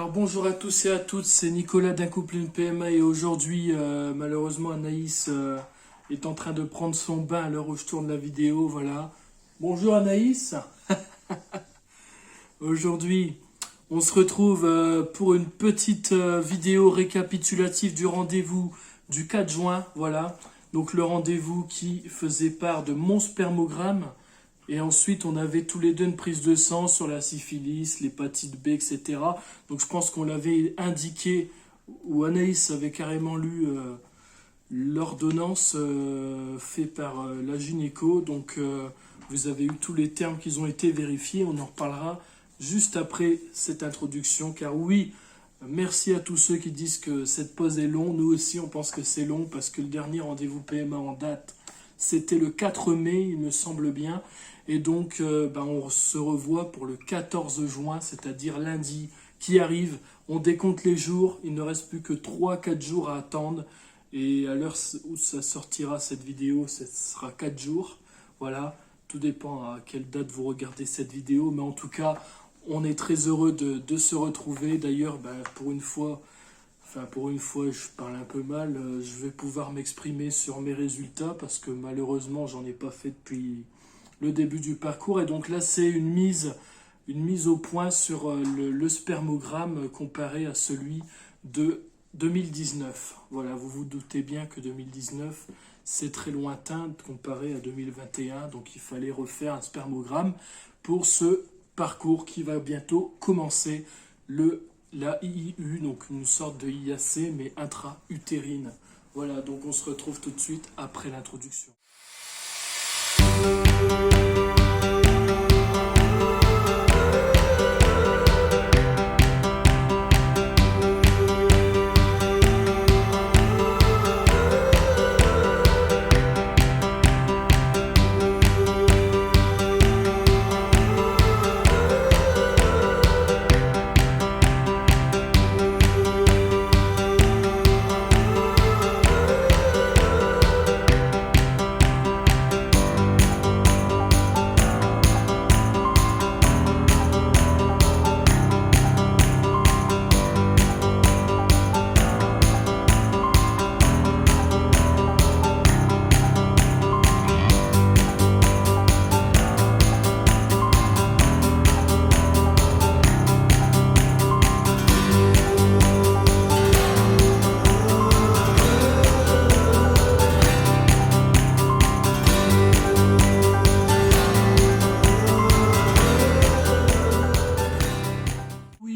Alors bonjour à tous et à toutes, c'est Nicolas d'un couple une PMA et aujourd'hui malheureusement Anaïs est en train de prendre son bain à l'heure où je tourne la vidéo, voilà. Bonjour Anaïs. Aujourd'hui on se retrouve pour une petite vidéo récapitulative du rendez-vous du 4 juin, voilà. Donc le rendez-vous qui faisait part de mon spermogramme. Et ensuite, on avait tous les deux une prise de sang sur la syphilis, l'hépatite B, etc. Donc je pense qu'on l'avait indiqué, ou Anaïs avait carrément lu l'ordonnance faite par la gynéco. Donc vous avez eu tous les termes qui ont été vérifiés. On en reparlera juste après cette introduction. Car oui, merci à tous ceux qui disent que cette pause est longue. Nous aussi, on pense que c'est long parce que le dernier rendez-vous PMA en date, c'était le 4 mai, il me semble bien. Et donc, on se revoit pour le 14 juin, c'est-à-dire lundi qui arrive. On décompte les jours, il ne reste plus que 3-4 jours à attendre. Et à l'heure où ça sortira cette vidéo, ce sera 4 jours. Voilà, tout dépend à quelle date vous regardez cette vidéo. Mais en tout cas, on est très heureux de se retrouver. D'ailleurs, pour une fois, je parle un peu mal, je vais pouvoir m'exprimer sur mes résultats parce que malheureusement, j'en ai pas fait depuis le début du parcours. Et donc là, c'est une mise au point sur le spermogramme comparé à celui de 2019. Voilà, vous vous doutez bien que 2019, c'est très lointain comparé à 2021. Donc il fallait refaire un spermogramme pour ce parcours qui va bientôt commencer, la IIU, donc une sorte de IAC, mais intra-utérine. Voilà, donc on se retrouve tout de suite après l'introduction.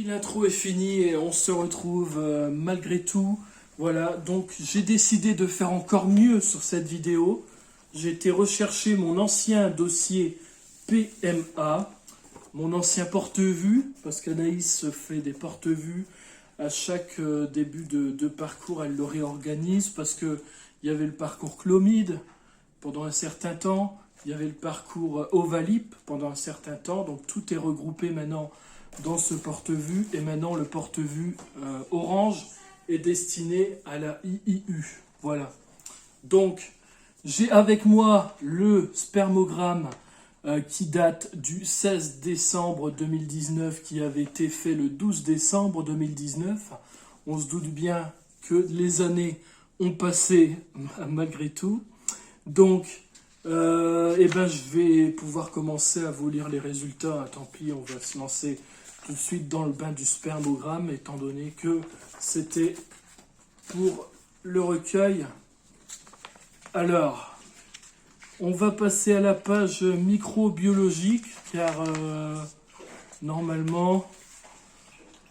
L'intro est finie et on se retrouve malgré tout. Voilà, donc j'ai décidé de faire encore mieux sur cette vidéo. J'ai été rechercher mon ancien dossier PMA, mon ancien porte-vue, parce qu'Anaïs fait des porte-vues à chaque début de parcours, elle le réorganise, parce qu'il y avait le parcours Clomide pendant un certain temps, il y avait le parcours Ovalip pendant un certain temps, donc tout est regroupé maintenant dans ce porte-vue. Et maintenant, le porte-vue orange est destiné à la IIU. Voilà. Donc, j'ai avec moi le spermogramme qui date du 16 décembre 2019, qui avait été fait le 12 décembre 2019. On se doute bien que les années ont passé malgré tout. Donc, je vais pouvoir commencer à vous lire les résultats. Tant pis, on va se lancer tout de suite dans le bain du spermogramme, étant donné que c'était pour le recueil. Alors, on va passer à la page microbiologique, car normalement,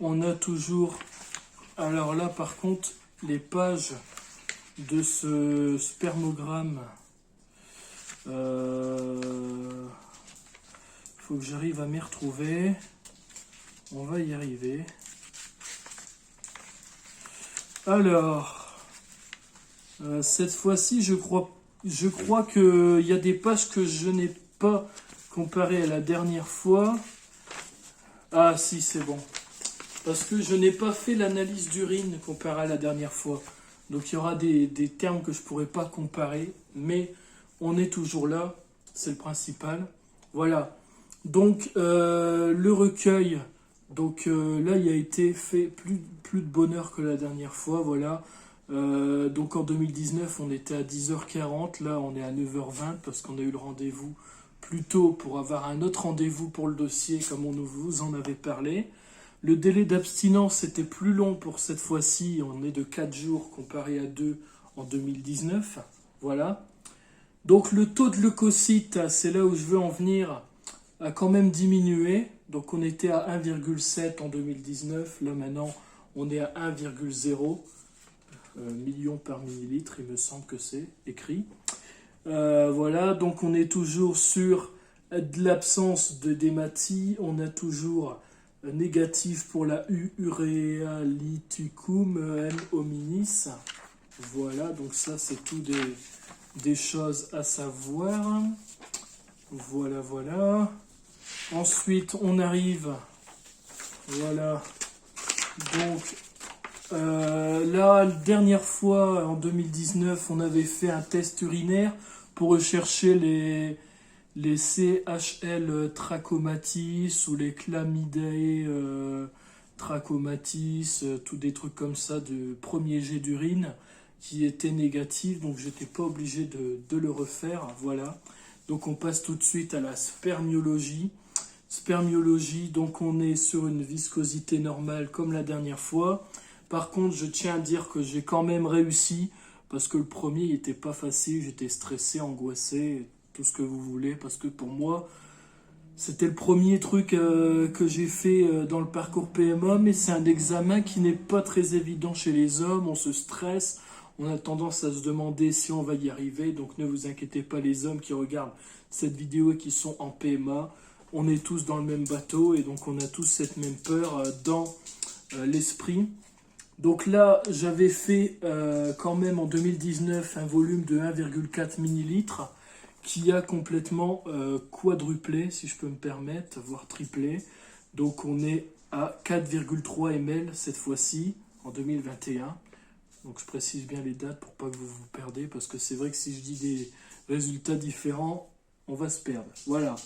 on a toujours... Alors là, par contre, les pages de ce spermogramme, faut que j'arrive à m'y retrouver. On va y arriver. Alors, cette fois-ci, je crois qu'il y a des pages que je n'ai pas comparées à la dernière fois. Ah si, c'est bon. Parce que je n'ai pas fait l'analyse d'urine comparée à la dernière fois. Donc il y aura des termes que je ne pourrai pas comparer. Mais on est toujours là, c'est le principal. Voilà. Donc le recueil Donc là, il a été fait plus de bonheur que la dernière fois, voilà. Donc en 2019, on était à 10h40, là on est à 9h20 parce qu'on a eu le rendez-vous plus tôt pour avoir un autre rendez-vous pour le dossier comme on vous en avait parlé. Le délai d'abstinence était plus long pour cette fois-ci, on est de 4 jours comparé à 2 en 2019, voilà. Donc le taux de leucocyte, c'est là où je veux en venir, a quand même diminué. Donc on était à 1,7 en 2019, là maintenant on est à 1,0 million par millilitre, il me semble que c'est écrit. Voilà, donc on est toujours sur de l'absence de dématie, on a toujours négatif pour la urealyticum M. hominis. Voilà, donc ça c'est tout des choses à savoir. Voilà, voilà. Ensuite, on arrive, voilà, donc là, la dernière fois, en 2019, on avait fait un test urinaire pour rechercher les CHL trachomatis ou les chlamydae trachomatis, tous des trucs comme ça de premier jet d'urine qui étaient négatifs, donc j'étais pas obligé de le refaire, voilà. Donc on passe tout de suite à la spermiologie. Spermiologie, donc on est sur une viscosité normale comme la dernière fois. Par contre, je tiens à dire que j'ai quand même réussi, parce que le premier n'était pas facile, j'étais stressé, angoissé, tout ce que vous voulez, parce que pour moi, c'était le premier truc que j'ai fait dans le parcours PMA, mais c'est un examen qui n'est pas très évident chez les hommes, on se stresse, on a tendance à se demander si on va y arriver, donc ne vous inquiétez pas les hommes qui regardent cette vidéo et qui sont en PMA, on est tous dans le même bateau et donc on a tous cette même peur dans l'esprit. Donc là, j'avais fait quand même en 2019 un volume de 1,4 millilitres qui a complètement quadruplé, si je peux me permettre, voire triplé. Donc on est à 4,3 ml cette fois-ci, en 2021. Donc je précise bien les dates pour pas que vous vous perdez, parce que c'est vrai que si je dis des résultats différents, on va se perdre. Voilà.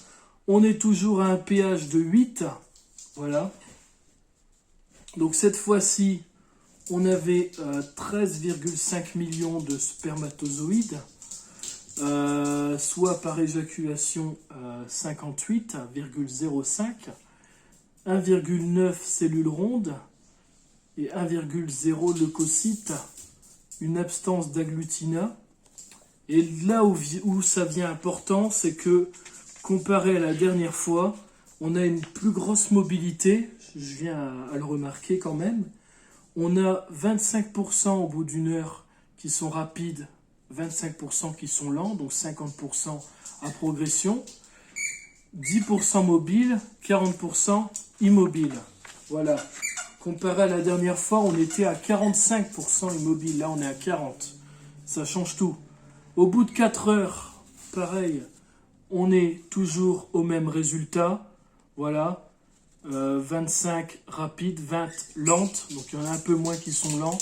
On est toujours à un pH de 8. Voilà. Donc cette fois-ci, on avait 13,5 millions de spermatozoïdes, soit par éjaculation 58,05, 1,9 cellules rondes et 1,0 leucocytes, une absence d'agglutinat. Et là où ça devient important, c'est que comparé à la dernière fois, on a une plus grosse mobilité, je viens à le remarquer quand même. On a 25% au bout d'une heure qui sont rapides, 25% qui sont lents, donc 50% à progression, 10% mobile, 40% immobile. Voilà. Comparé à la dernière fois, on était à 45% immobile, là on est à 40%. Ça change tout. Au bout de 4 heures, pareil, on est toujours au même résultat. Voilà. 25 rapides, 20 lentes, donc il y en a un peu moins qui sont lents,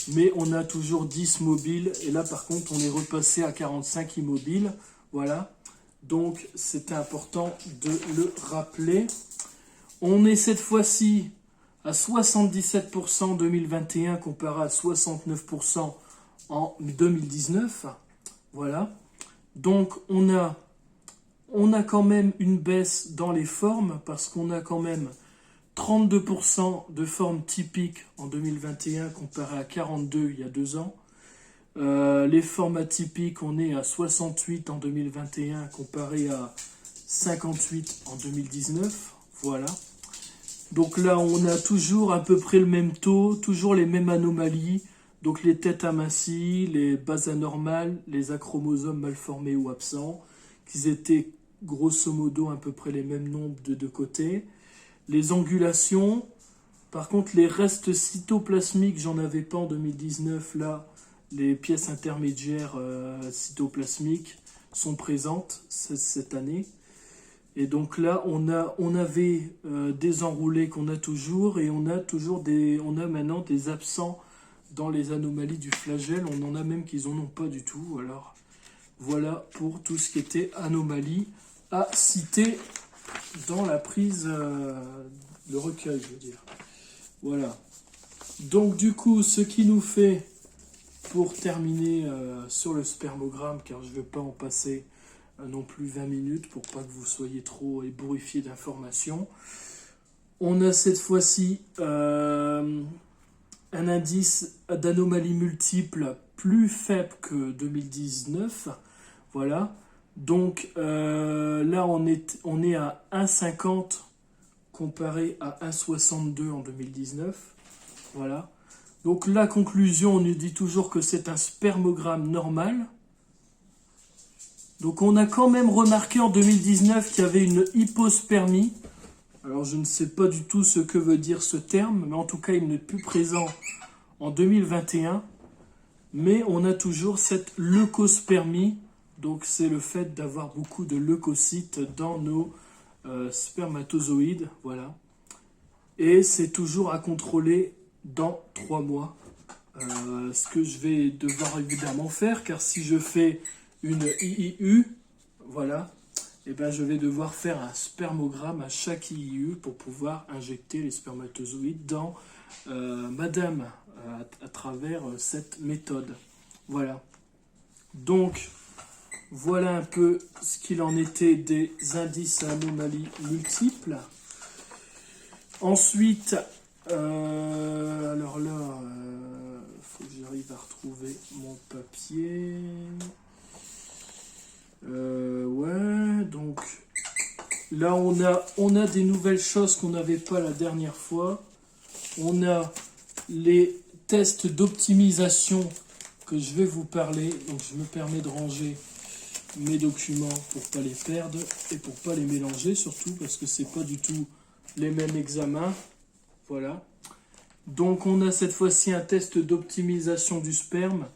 mais on a toujours 10 mobiles, et là par contre on est repassé à 45 immobiles, voilà, donc c'était important de le rappeler. On est cette fois-ci à 77% en 2021 comparé à 69% en 2019, voilà, donc on a quand même une baisse dans les formes parce qu'on a quand même 32% de formes typiques en 2021 comparé à 42 il y a 2 ans. Les formes atypiques, on est à 68 en 2021 comparé à 58 en 2019. Voilà. Donc là, on a toujours à peu près le même taux, toujours les mêmes anomalies. Donc les têtes amincies, les bases anormales, les achromosomes mal formés ou absents, qu'ils étaient grosso modo à peu près les mêmes nombres de deux côtés. Les angulations, par contre les restes cytoplasmiques, j'en avais pas en 2019, là les pièces intermédiaires cytoplasmiques sont présentes cette année. Et donc là on avait des enroulés qu'on a toujours, et on a maintenant des absents dans les anomalies du flagelle, on en a même qu'ils en ont pas du tout. Alors voilà pour tout ce qui était anomalie à citer dans la prise, le recueil, je veux dire. Voilà. Donc du coup, ce qui nous fait, pour terminer sur le spermogramme, car je ne vais pas en passer non plus 20 minutes pour pas que vous soyez trop ébouriffés d'informations. On a cette fois-ci un indice d'anomalie multiple plus faible que 2019. Voilà. Donc là, on est à 1,50 comparé à 1,62 en 2019. Voilà. Donc la conclusion, on nous dit toujours que c'est un spermogramme normal. Donc on a quand même remarqué en 2019 qu'il y avait une hypospermie. Alors je ne sais pas du tout ce que veut dire ce terme, mais en tout cas il n'est plus présent en 2021. Mais on a toujours cette leucospermie. Donc c'est le fait d'avoir beaucoup de leucocytes dans nos spermatozoïdes. Voilà. Et c'est toujours à contrôler dans 3 mois. Ce que je vais devoir évidemment faire, car si je fais une IIU, voilà, et ben je vais devoir faire un spermogramme à chaque IIU pour pouvoir injecter les spermatozoïdes dans madame à travers cette méthode. Voilà. Donc, voilà un peu ce qu'il en était des indices à anomalies multiples. Ensuite, alors là, faut que j'arrive à retrouver mon papier. Ouais, donc là on a des nouvelles choses qu'on n'avait pas la dernière fois. On a les tests d'optimisation que je vais vous parler. Donc je me permets de ranger mes documents pour pas les perdre et pour pas les mélanger, surtout parce que c'est pas du tout les mêmes examens. Voilà. Donc on a cette fois-ci un test d'optimisation du sperme.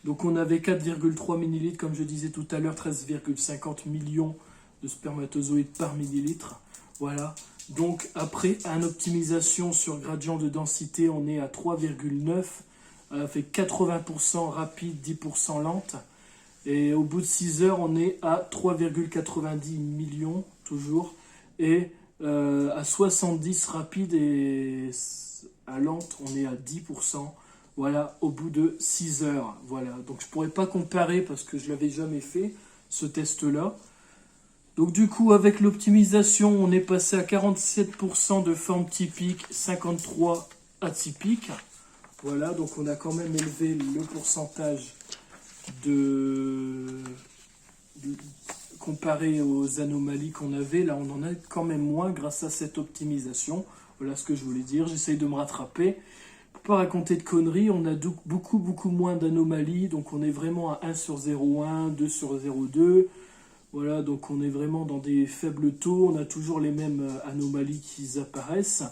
Donc on avait 4,3 millilitres, comme je disais tout à l'heure, 13,50 millions de spermatozoïdes par millilitre. Voilà. Donc après, une optimisation sur gradient de densité, on est à 3,9. Fait 80% rapide, 10% lente. Et au bout de 6 heures, on est à 3,90 millions, toujours. Et à 70 rapide et à lente, on est à 10%. Voilà, au bout de 6 heures. Voilà, donc je ne pourrais pas comparer parce que je ne l'avais jamais fait, ce test-là. Donc du coup, avec l'optimisation, on est passé à 47% de forme typique, 53% atypique. Voilà, donc on a quand même élevé le pourcentage comparé aux anomalies qu'on avait. Là, on en a quand même moins grâce à cette optimisation. Voilà ce que je voulais dire. J'essaye de me rattraper. Pour pas raconter de conneries, on a beaucoup moins d'anomalies. Donc on est vraiment à 1 sur 0,1, 2 sur 0,2. Voilà, donc on est vraiment dans des faibles taux. On a toujours les mêmes anomalies qui apparaissent.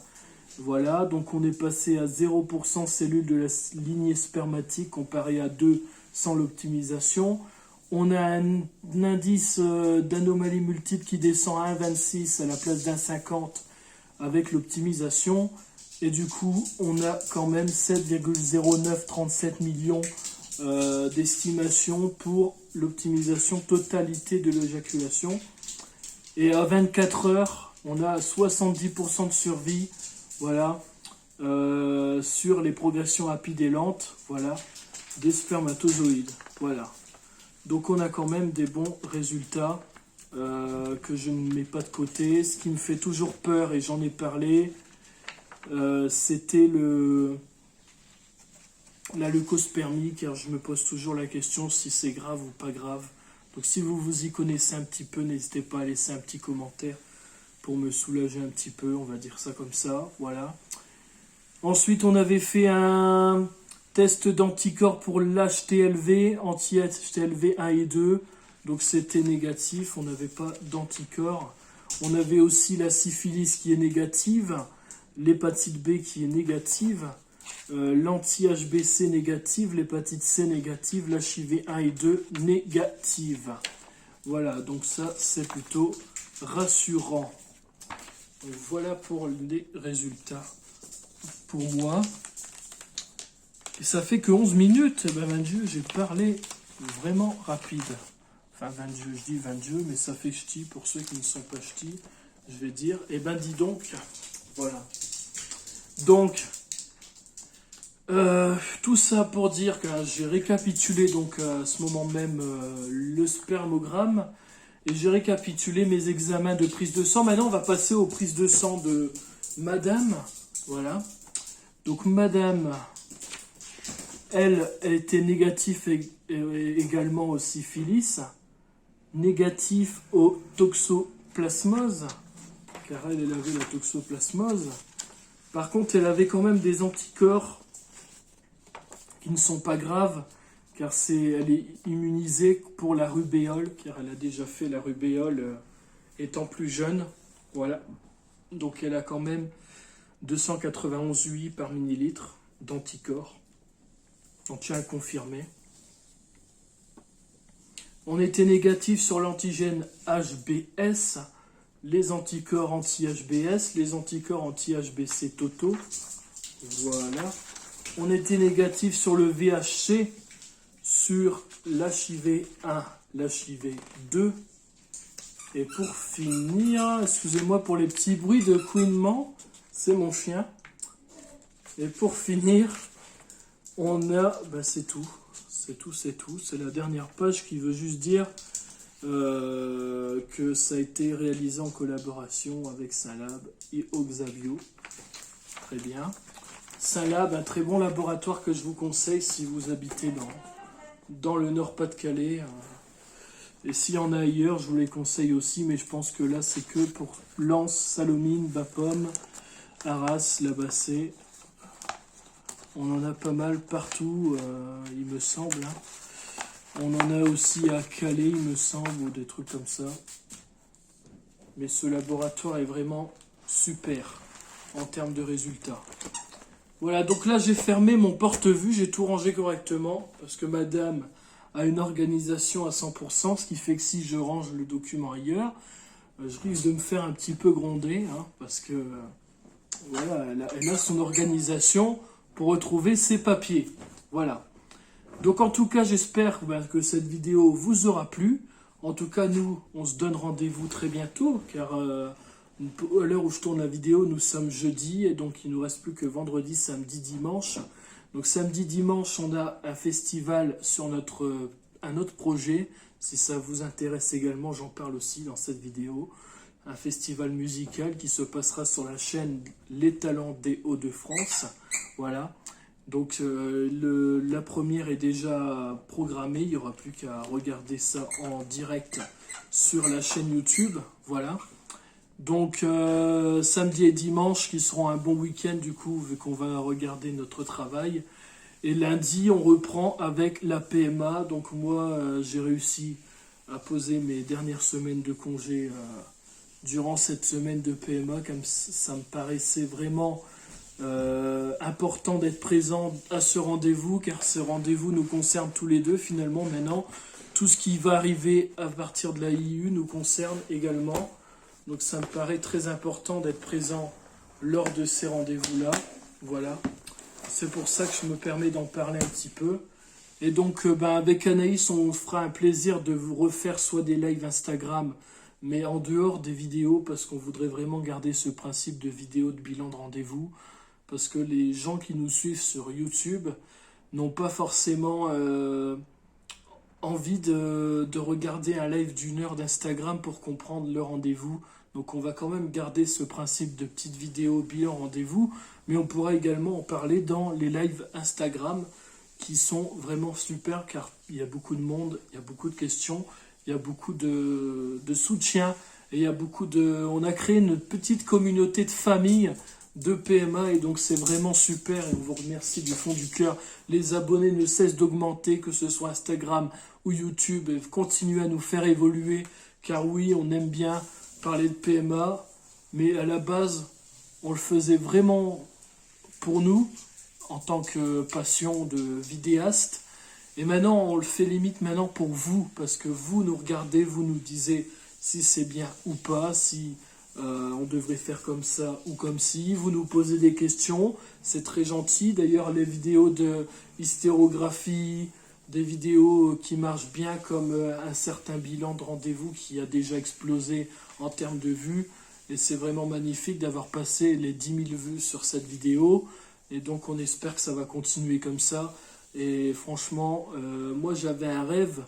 Voilà, donc on est passé à 0% cellules de la lignée spermatique comparé à 2 sans l'optimisation. On a un indice d'anomalie multiple qui descend à 1,26 à la place d'1,50 avec l'optimisation. Et du coup, on a quand même 7,0937 millions d'estimations pour l'optimisation totalité de l'éjaculation. Et à 24 heures, on a 70% de survie, voilà, sur les progressions rapides et lentes, voilà, des spermatozoïdes, voilà. Donc on a quand même des bons résultats que je ne mets pas de côté. Ce qui me fait toujours peur, et j'en ai parlé, c'était la leucospermie, car je me pose toujours la question si c'est grave ou pas grave. Donc si vous vous y connaissez un petit peu, n'hésitez pas à laisser un petit commentaire pour me soulager un petit peu, on va dire ça comme ça, voilà. Ensuite, on avait fait un test d'anticorps pour l'HTLV, anti-HTLV 1 et 2, donc c'était négatif, on n'avait pas d'anticorps. On avait aussi la syphilis qui est négative, l'hépatite B qui est négative, l'anti-HBC négative, l'hépatite C négative, l'HIV 1 et 2 négative. Voilà, donc ça c'est plutôt rassurant. Donc voilà pour les résultats pour moi. Et ça fait que 11 minutes, ben 22, j'ai parlé vraiment rapide. Enfin 22, je dis 22, mais ça fait ch'ti pour ceux qui ne sont pas ch'tis. je vais dire. Eh ben dis donc, voilà. Donc, tout ça pour dire que j'ai récapitulé donc à ce moment même le spermogramme et j'ai récapitulé mes examens de prise de sang. Maintenant, on va passer aux prises de sang de Madame. Voilà. Donc Madame, elle était négative également au syphilis, négatif au toxoplasmose, car elle avait la toxoplasmose. Par contre, elle avait quand même des anticorps qui ne sont pas graves, car elle est immunisée pour la rubéole, car elle a déjà fait la rubéole étant plus jeune. Voilà. Donc elle a quand même 291 UI par millilitre d'anticorps. On tient à confirmer. On était négatif sur l'antigène HBS, les anticorps anti-HBS, les anticorps anti-HBC totaux. Voilà. On était négatif sur le VHC, sur l'HIV1, l'HIV2. Et pour finir, excusez-moi pour les petits bruits de couinement, c'est mon chien. Et pour finir, on a, c'est tout. C'est la dernière page qui veut juste dire que ça a été réalisé en collaboration avec Saint-Lab et Oxavio. Très bien. Saint-Lab, un très bon laboratoire que je vous conseille si vous habitez dans le Nord-Pas-de-Calais. Et s'il y en a ailleurs, je vous les conseille aussi, mais je pense que là, c'est que pour Lens, Salomine, Bapaume, Arras, Labassé. On en a pas mal partout, il me semble. On en a aussi à Calais, il me semble, ou des trucs comme ça. Mais ce laboratoire est vraiment super en termes de résultats. Voilà, donc là, j'ai fermé mon porte-vue, j'ai tout rangé correctement, parce que madame a une organisation à 100%, ce qui fait que si je range le document ailleurs, je risque de me faire un petit peu gronder, parce que voilà, elle a son organisation pour retrouver ses papiers. Voilà. Donc en tout cas, j'espère que cette vidéo vous aura plu. En tout cas, nous, on se donne rendez-vous très bientôt, car à l'heure où je tourne la vidéo, nous sommes jeudi, et donc il ne nous reste plus que vendredi, samedi, dimanche. Donc samedi, dimanche, on a un festival sur un autre projet. Si ça vous intéresse également, j'en parle aussi dans cette vidéo. Un festival musical qui se passera sur la chaîne Les Talents des Hauts-de-France. Voilà. Donc la première est déjà programmée. Il n'y aura plus qu'à regarder ça en direct sur la chaîne YouTube. Voilà. Donc samedi et dimanche qui seront un bon week-end du coup, vu qu'on va regarder notre travail. Et lundi, on reprend avec la PMA. Donc moi, j'ai réussi à poser mes dernières semaines de congé durant cette semaine de PMA, comme ça me paraissait vraiment important d'être présent à ce rendez-vous, car ce rendez-vous nous concerne tous les deux finalement. Maintenant, tout ce qui va arriver à partir de la IU nous concerne également. Donc ça me paraît très important d'être présent lors de ces rendez-vous-là. Voilà. C'est pour ça que je me permets d'en parler un petit peu. Et donc, avec Anaïs, on fera un plaisir de vous refaire soit des lives Instagram, mais en dehors des vidéos, parce qu'on voudrait vraiment garder ce principe de vidéo de bilan de rendez-vous, parce que les gens qui nous suivent sur YouTube n'ont pas forcément envie de regarder un live d'1 heure d'Instagram pour comprendre le rendez-vous. Donc on va quand même garder ce principe de petite vidéo bilan rendez-vous, mais on pourra également en parler dans les lives Instagram qui sont vraiment super, car il y a beaucoup de monde, il y a beaucoup de questions, il y a beaucoup de soutien, et il y a on a créé une petite communauté de famille de PMA, et donc c'est vraiment super, et on vous remercie du fond du cœur. Les abonnés ne cessent d'augmenter, que ce soit Instagram ou YouTube, et continuez à nous faire évoluer, car oui, on aime bien parler de PMA, mais à la base, on le faisait vraiment pour nous, en tant que passion de vidéaste, et maintenant, on le fait limite maintenant pour vous, parce que vous nous regardez, vous nous disiez si c'est bien ou pas, si on devrait faire comme ça ou comme si, vous nous posez des questions, c'est très gentil. D'ailleurs, les vidéos de hystérographie, des vidéos qui marchent bien, comme un certain bilan de rendez-vous qui a déjà explosé en termes de vues, Et c'est vraiment magnifique d'avoir passé les 10 000 vues sur cette vidéo. Et donc on espère que ça va continuer comme ça. Et franchement, moi j'avais un rêve,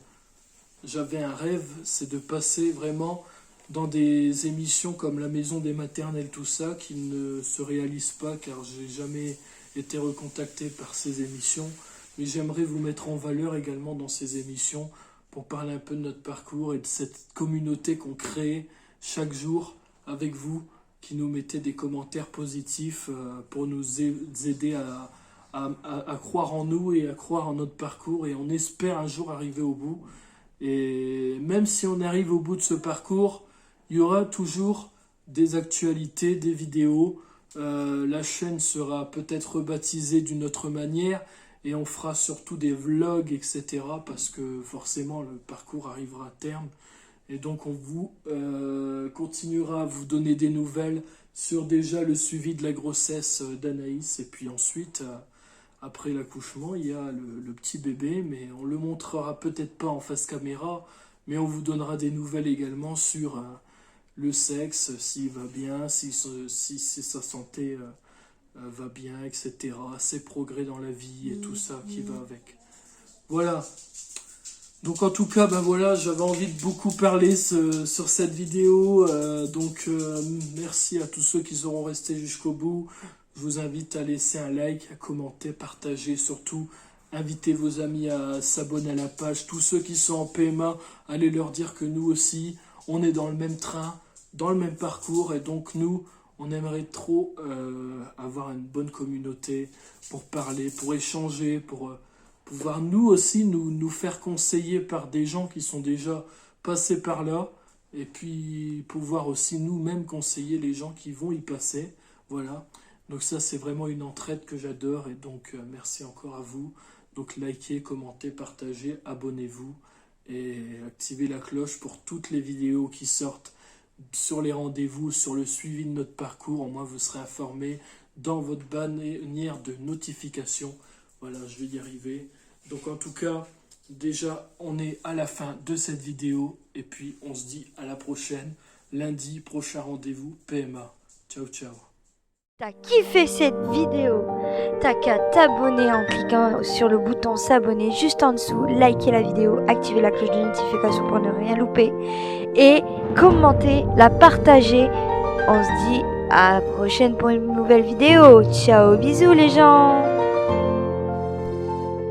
c'est de passer vraiment dans des émissions comme la Maison des Maternelles, tout ça, qui ne se réalisent pas car j'ai jamais été recontacté par ces émissions. Mais j'aimerais vous mettre en valeur également dans ces émissions pour parler un peu de notre parcours et de cette communauté qu'on crée chaque jour avec vous, qui nous mettez des commentaires positifs pour nous aider à croire en nous et à croire en notre parcours. Et on espère un jour arriver au bout. Et même si on arrive au bout de ce parcours, il y aura toujours des actualités, des vidéos. La chaîne sera peut-être rebaptisée d'une autre manière et on fera surtout des vlogs, etc. Parce que forcément le parcours arrivera à terme. Et donc on vous continuera à vous donner des nouvelles sur déjà le suivi de la grossesse d'Anaïs. Et puis ensuite, après l'accouchement, il y a le petit bébé, mais on le montrera peut-être pas en face caméra, mais on vous donnera des nouvelles également sur le sexe, s'il va bien, si sa santé va bien, etc. Ses progrès dans la vie et tout ça qui va avec. Voilà. Donc en tout cas, ben voilà, j'avais envie de beaucoup parler sur cette vidéo. Merci à tous ceux qui seront restés jusqu'au bout. Je vous invite à laisser un like, à commenter, partager, surtout invitez vos amis à s'abonner à la page. Tous ceux qui sont en PMA, allez leur dire que nous aussi, on est dans le même train, dans le même parcours. Et donc nous, on aimerait trop avoir une bonne communauté pour parler, pour échanger, pour pouvoir nous aussi nous faire conseiller par des gens qui sont déjà passés par là. Et puis pouvoir aussi nous-mêmes conseiller les gens qui vont y passer. Voilà. Donc ça, c'est vraiment une entraide que j'adore. Et donc, merci encore à vous. Donc, likez, commentez, partagez, abonnez-vous. Et activez la cloche pour toutes les vidéos qui sortent sur les rendez-vous, sur le suivi de notre parcours. Au moins, vous serez informés dans votre bannière de notification. Voilà, je vais y arriver. Donc, en tout cas, déjà, on est à la fin de cette vidéo. Et puis, on se dit à la prochaine. Lundi, prochain rendez-vous, PMA. Ciao, ciao. T'as kiffé cette vidéo, t'as qu'à t'abonner en cliquant sur le bouton s'abonner juste en dessous, liker la vidéo, activer la cloche de notification pour ne rien louper et commenter, la partager. On se dit à la prochaine pour une nouvelle vidéo. Ciao, bisous les gens.